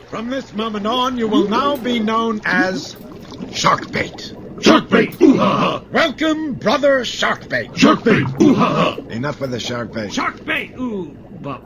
From this moment on, you will now be known as Sharkbait. Sharkbait! Ooh-ha-ha! Welcome, brother Sharkbait. Sharkbait! Ooh-ha-ha! Enough with the Sharkbait. Sharkbait! Ooh, but...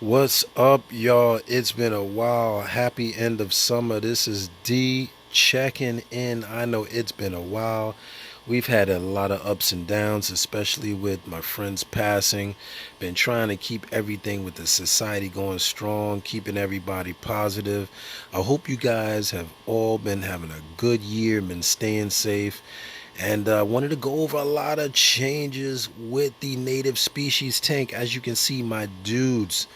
What's up, y'all? It's been a while. Happy end of summer. This is D checking in. I know it's been a while. We've had a lot of ups and downs, especially with my friends passing. Been trying to keep everything with the society going strong, keeping everybody positive. I hope you guys have all been having a good year, been staying safe. And wanted to go over a lot of changes with the native species tank. As you can see, my dudes,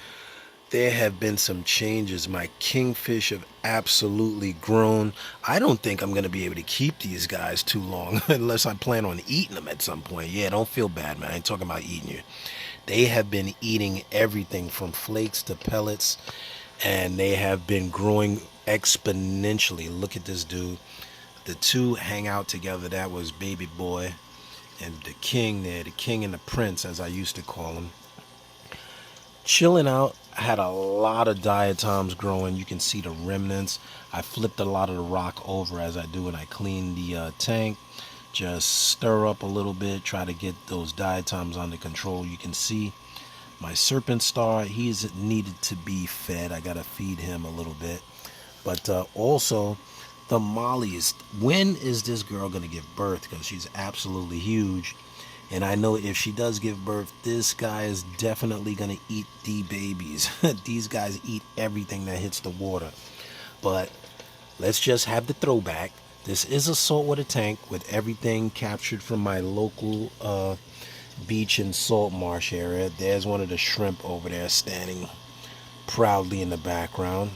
there have been some changes. My kingfish have absolutely grown. I don't think I'm going to be able to keep these guys too long unless I plan on eating them at some point. Yeah, don't feel bad, man. I ain't talking about eating you. They have been eating everything from flakes to pellets, and they have been growing exponentially. Look at this dude. The two hang out together. That was baby boy and the king there, the king and the prince, as I used to call him. Chilling out. I had a lot of diatoms growing. You can see the remnants. I flipped a lot of the rock over as I do, and I clean the tank. Just stir up a little bit, try to get those diatoms under control. You can see my serpent star, he's needed to be fed. I gotta feed him a little bit. But also the mollies. When is this girl gonna give birth? Because she's absolutely huge. And I know if she does give birth, this guy is definitely going to eat the babies. These guys eat everything that hits the water. But let's just have the throwback. This is a saltwater tank with everything captured from my local beach and salt marsh area. There's one of the shrimp over there standing proudly in the background.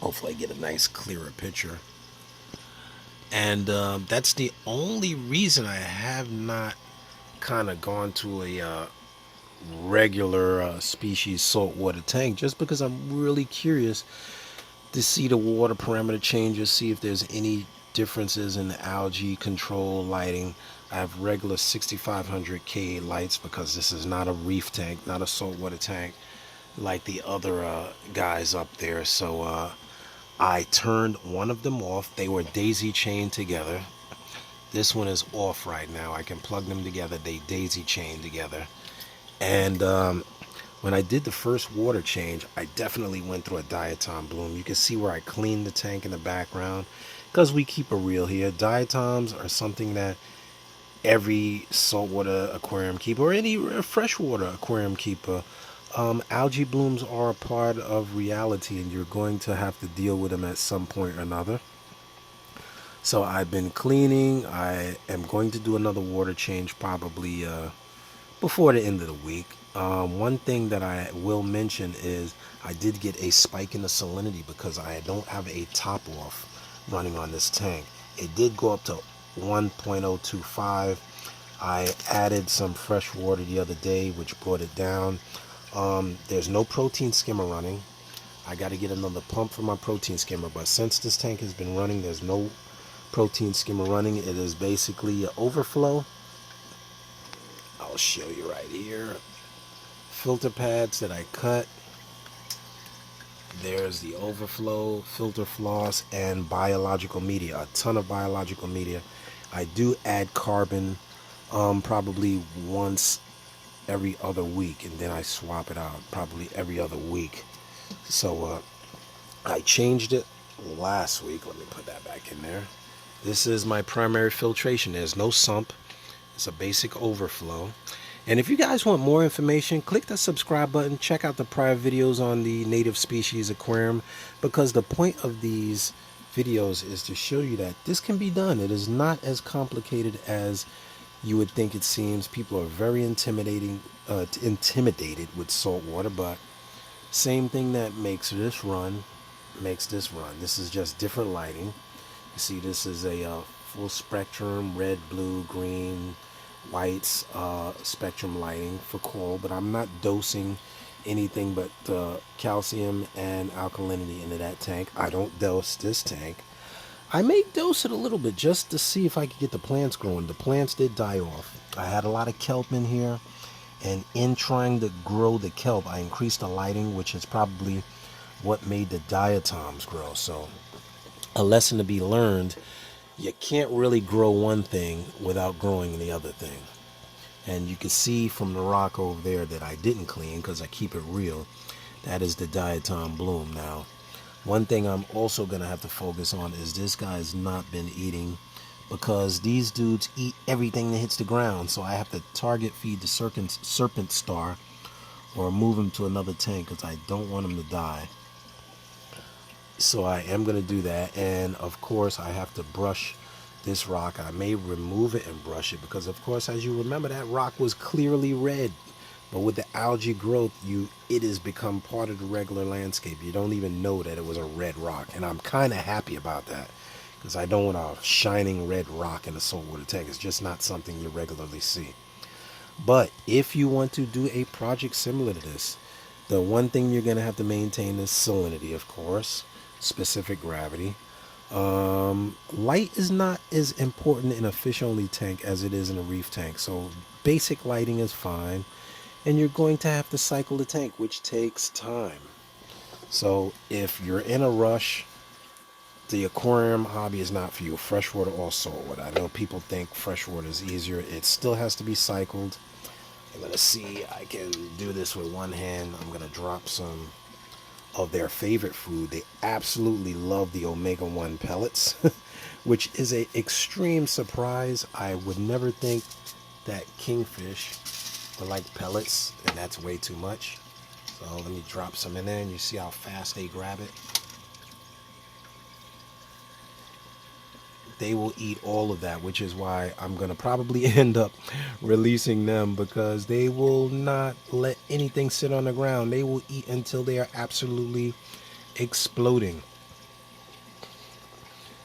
Hopefully I get a nice clearer picture. And that's the only reason I have not kind of gone to a regular species saltwater tank, just because I'm really curious to see the water parameter changes, see if there's any differences in the algae control lighting. I have regular 6500K lights because this is not a reef tank, not a saltwater tank like the other guys up there. So I turned one of them off. They were daisy chained together. This one is off right now. I can plug them together. They daisy chained together. And when I did the first water change, I definitely went through a diatom bloom. You can see where I cleaned the tank in the background, because we keep it real here. Diatoms are something that every saltwater aquarium keeper or any freshwater aquarium keeper, algae blooms are a part of reality, and you're going to have to deal with them at some point or another. So I've been cleaning. I am going to do another water change probably before the end of the week. One thing that I will mention is I did get a spike in the salinity because I don't have a top off running on this tank. It did go up to 1.025. I added some fresh water the other day, which brought it down. There's no protein skimmer running. I got to get another pump for my protein skimmer, but since this tank has been running, there's no protein skimmer running. It is basically an overflow. I'll show you right here. Filter pads that I cut. There's the overflow, filter floss, and biological media. A ton of biological media. I do add carbon probably once every other week, and then I swap it out probably every other week. So I changed it last week. Let me put that back in there. This is my primary filtration. There's no sump. It's a basic overflow. And if you guys want more information, click the subscribe button. Check out the prior videos on the native species aquarium, because the point of these videos is to show you that this can be done. It is not as complicated as you would think it seems. People are very intimidated with salt water, but same thing that makes this run makes this run. This is just different lighting. You see, this is a full spectrum red, blue, green, whites spectrum lighting for coral, but I'm not dosing anything but calcium and alkalinity into that tank. I don't dose this tank. I may dose it a little bit just to see if I could get the plants growing. The plants did die off. I had a lot of kelp in here, and in trying to grow the kelp, I increased the lighting, which is probably what made the diatoms grow. So a lesson to be learned: you can't really grow one thing without growing the other thing. And you can see from the rock over there that I didn't clean because I keep it real, that is the diatom bloom. Now, one thing I'm also going to have to focus on is this guy's not been eating, because these dudes eat everything that hits the ground. So I have to target feed the serpent star or move him to another tank because I don't want him to die. So I am going to do that. And of course I have to brush this rock. I may remove it and brush it because, of course, as you remember, that rock was clearly red. But with the algae growth, it has become part of the regular landscape. You don't even know that it was a red rock. And I'm kind of happy about that, because I don't want a shining red rock in a saltwater tank. It's just not something you regularly see. But if you want to do a project similar to this, the one thing you're going to have to maintain is salinity, of course, specific gravity. Light is not as important in a fish-only tank as it is in a reef tank. So basic lighting is fine. And you're going to have to cycle the tank, which takes time. So if you're in a rush, the aquarium hobby is not for you, freshwater or saltwater. I know people think freshwater is easier. It still has to be cycled. I'm going to see, I can do this with one hand. I'm going to drop some of their favorite food. They absolutely love the omega-1 pellets, which is an extreme surprise. I would never think that kingfish would like pellets, and that's way too much. So let me drop some in there, and you see how fast they grab it. They will eat all of that, which is why I'm going to probably end up releasing them, because they will not let anything sit on the ground. They will eat until they are absolutely exploding.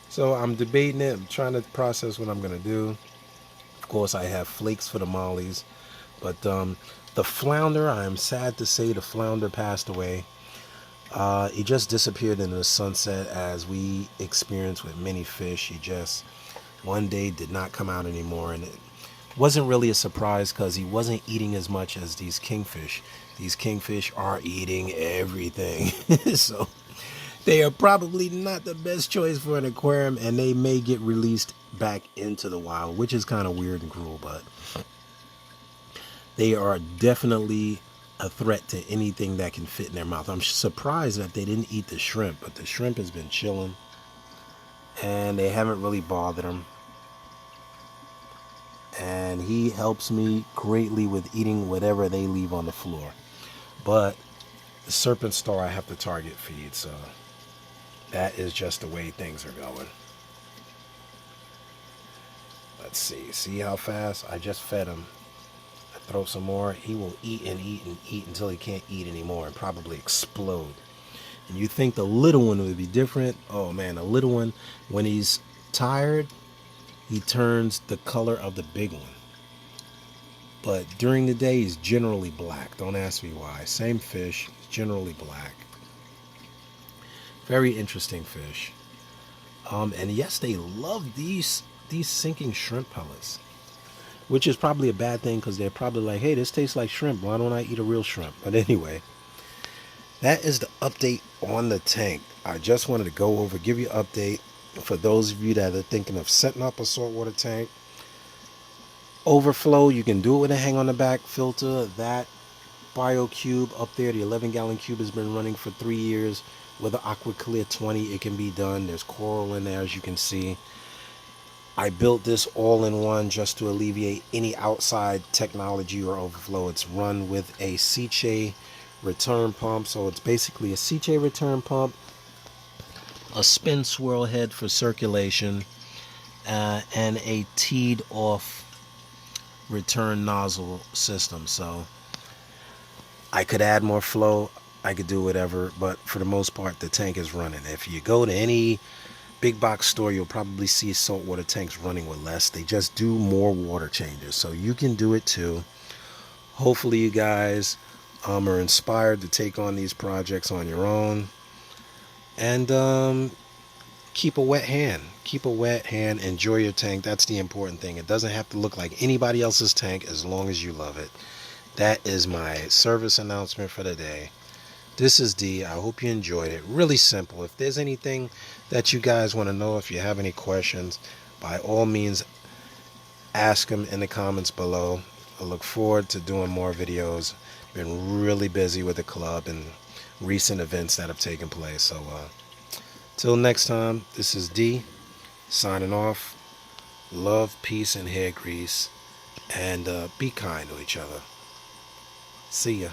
So I'm debating it. I'm trying to process what I'm going to do. Of course, I have flakes for the mollies, but the flounder, I am sad to say the flounder passed away. He just disappeared into the sunset, as we experience with many fish. He just one day did not come out anymore, and it wasn't really a surprise because he wasn't eating as much as these kingfish. These kingfish are eating everything. So they are probably not the best choice for an aquarium, and they may get released back into the wild, which is kind of weird and cruel, but they are definitely a threat to anything that can fit in their mouth. I'm surprised that they didn't eat the shrimp, but the shrimp has been chilling and they haven't really bothered him. And he helps me greatly with eating whatever they leave on the floor. But the serpent star I have to target feed, so that is just the way things are going. Let's see how fast I just fed him. Throw some more, he will eat and eat and eat until he can't eat anymore and probably explode. And you think the little one would be different? Oh man, the little one, when he's tired, he turns the color of the big one. But during the day, he's generally black. Don't ask me why. Same fish, generally black. Very interesting fish. And yes, they love these sinking shrimp pellets, which is probably a bad thing because they're probably like, hey, this tastes like shrimp. Why don't I eat a real shrimp? But anyway, that is the update on the tank. I just wanted to go over, give you an update for those of you that are thinking of setting up a saltwater tank. Overflow, you can do it with a hang on the back filter. That BioCube up there, the 11-gallon cube, has been running for 3 years. With the Aqua Clear 20, it can be done. There's coral in there, as you can see. I built this all in one just to alleviate any outside technology or overflow. It's run with a Seche return pump. So it's basically a Seche return pump, a spin swirl head for circulation, and a teed off return nozzle system. So I could add more flow, I could do whatever, but for the most part the tank is running. If you go to any big box store, you'll probably see saltwater tanks running with less. They just do more water changes, so you can do it too. Hopefully you guys are inspired to take on these projects on your own, and keep a wet hand. Enjoy your tank. That's the important thing. It doesn't have to look like anybody else's tank as long as you love it. That is my service announcement for the day. This is D. I hope you enjoyed it. Really simple. If there's anything that you guys want to know, if you have any questions, by all means, ask them in the comments below. I look forward to doing more videos. Been really busy with the club and recent events that have taken place. So, till next time, this is D signing off. Love, peace, and hair grease. And be kind to each other. See ya.